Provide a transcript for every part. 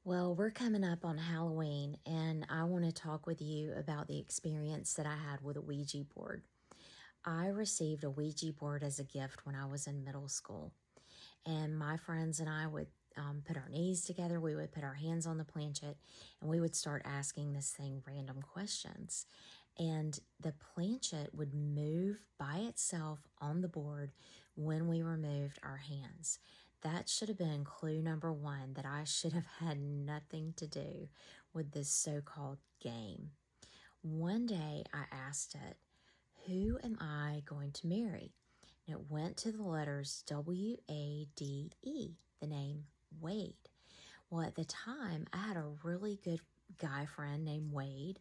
Well, we're coming up on Halloween, and I want to talk with you about the experience that I had with a Ouija board. I received a Ouija board as a gift when I was in middle school, and my friends and I would put our knees together, we would put our hands on the planchette, and we would start asking this thing random questions. And the planchette would move by itself on the board when we removed our hands. That should have been clue number one, that I should have had nothing to do with this so-called game. One day I asked it, "Who am I going to marry?" And it went to the letters W-A-D-E, the name Wade. Well, at the time, I had a really good guy friend named Wade,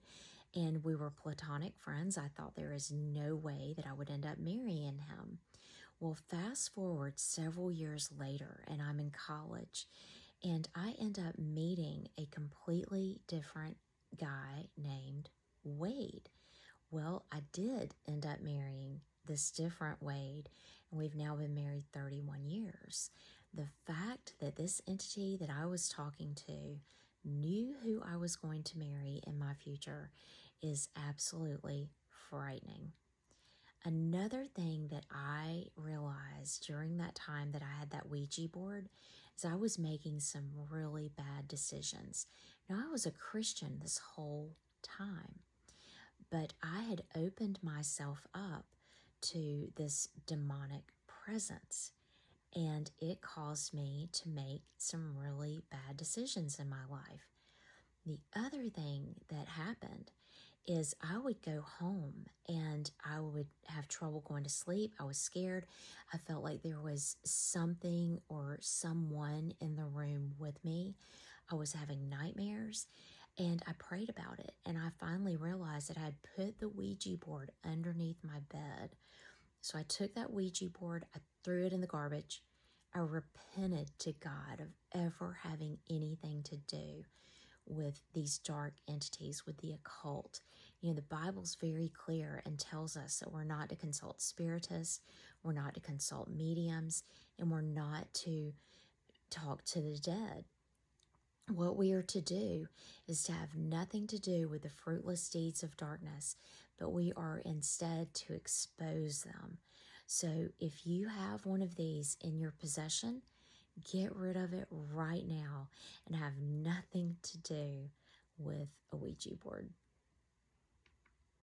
and we were platonic friends. I thought there is no way that I would end up marrying him. Well, fast forward several years later, and I'm in college, and I end up meeting a completely different guy named Wade. Well, I did end up marrying this different Wade, and we've now been married 31 years. The fact that this entity that I was talking to knew who I was going to marry in my future is absolutely frightening. Another thing that I realized during that time that I had that Ouija board is I was making some really bad decisions. Now, I was a Christian this whole time, but I had opened myself up to this demonic presence, and it caused me to make some really bad decisions in my life. The other thing that happened is I would go home and I would have trouble going to sleep. I was scared. I felt like there was something or someone in the room with me. I was having nightmares, and I prayed about it. And I finally realized that I had put the Ouija board underneath my bed. So I took that Ouija board, I threw it in the garbage. I repented to God of ever having anything to do with these dark entities, with the occult. You know, the Bible's very clear and tells us that we're not to consult spiritists, we're not to consult mediums, and we're not to talk to the dead. What we are to do is to have nothing to do with the fruitless deeds of darkness, but we are instead to expose them. So if you have one of these in your possession, get rid of it right now and have nothing to do with a Ouija board.